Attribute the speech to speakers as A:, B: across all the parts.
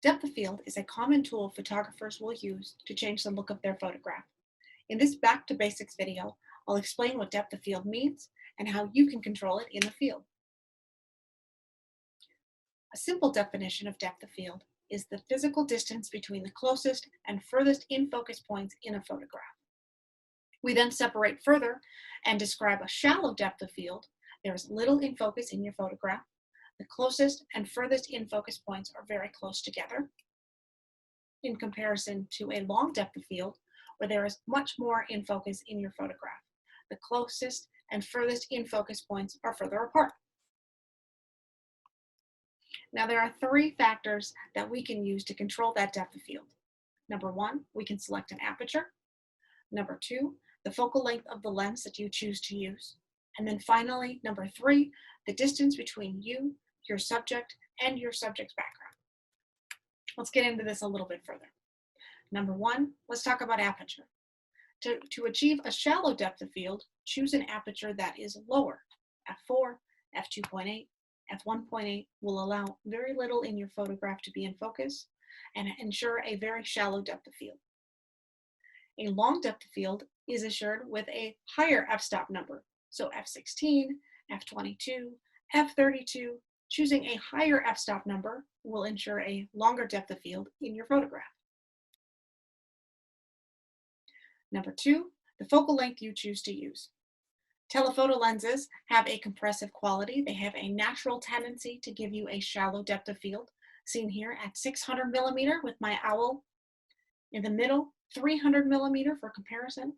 A: Depth of field is a common tool photographers will use to change the look of their photograph. In this Back to Basics video, I'll explain what depth of field means and how you can control it in the field. A simple definition of depth of field is the physical distance between the closest and furthest in focus points in a photograph. We then separate further and describe a shallow depth of field. There is little in focus in your photograph. The closest and furthest in focus points are very close together in comparison to a long depth of field where there is much more in focus in your photograph. The closest and furthest in focus points are further apart. Now there are three factors that we can use to control that depth of field. Number one, we can select an aperture. Number two, the focal length of the lens that you choose to use. And then finally, number three, the distance between you, your subject, and your subject's background. Let's get into this a little bit further. Number one, let's talk about aperture. To achieve a shallow depth of field, choose an aperture that is lower. f4, f2.8, f1.8 will allow very little in your photograph to be in focus and ensure a very shallow depth of field. A long depth of field is assured with a higher f-stop number. So f16, f22, f32, choosing a higher f-stop number will ensure a longer depth of field in your photograph. Number two, the focal length you choose to use. Telephoto lenses have a compressive quality. They have a natural tendency to give you a shallow depth of field, seen here at 600 millimeter with my owl in the middle, 300 millimeter for comparison.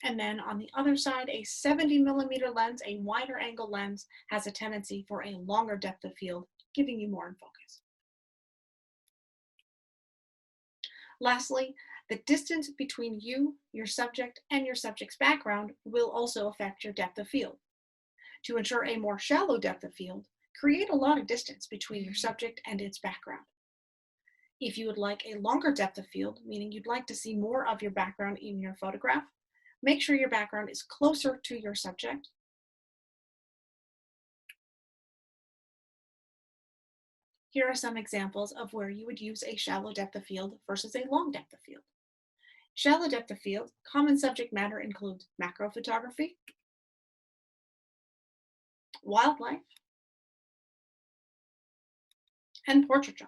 A: And then on the other side, a 70 millimeter lens, a wider angle lens, has a tendency for a longer depth of field, giving you more in focus. Lastly, the distance between you, your subject, and your subject's background will also affect your depth of field. To ensure a more shallow depth of field, create a lot of distance between your subject and its background. If you would like a longer depth of field, meaning you'd like to see more of your background in your photograph, make sure your background is closer to your subject. Here are some examples of where you would use a shallow depth of field versus a long depth of field. Shallow depth of field, common subject matter includes macro photography, wildlife, and portraiture.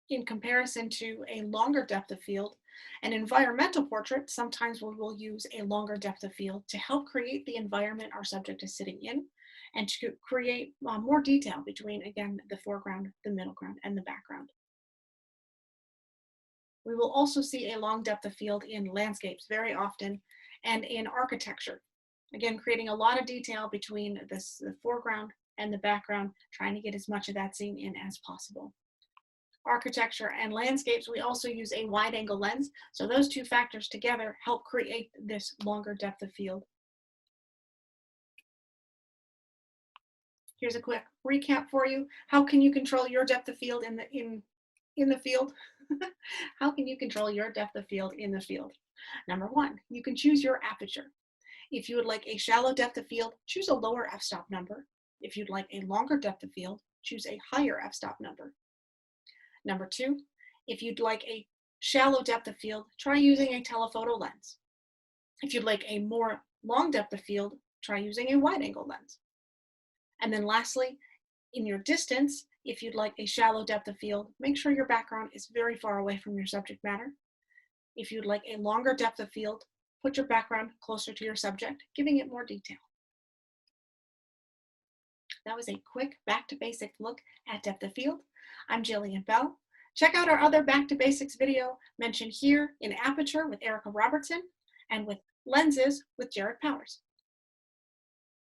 A: In comparison to a longer depth of field, an environmental portrait, sometimes we will use a longer depth of field to help create the environment our subject is sitting in and to create more detail between, again, the foreground, the middle ground, and the background. We will also see a long depth of field in landscapes very often and in architecture. Again, creating a lot of detail between the foreground and the background, trying to get as much of that scene in as possible. Architecture and landscapes, we also use a wide angle lens. So those two factors together help create this longer depth of field. Here's a quick recap for you. How can you control your depth of field in the field? How can you control your depth of field in the field? Number one, you can choose your aperture. If you would like a shallow depth of field, choose a lower f-stop number. If you'd like a longer depth of field, choose a higher f-stop number. Number two, if you'd like a shallow depth of field, try using a telephoto lens. If you'd like a more long depth of field, try using a wide angle lens. And then lastly, in your distance, if you'd like a shallow depth of field, make sure your background is very far away from your subject matter. If you'd like a longer depth of field, put your background closer to your subject, giving it more detail. That was a quick back to basic look at depth of field. I'm Jillian Bell. Check out our other Back to Basics video mentioned here in Aperture with Erica Robertson and with Lenses with Jared Powers.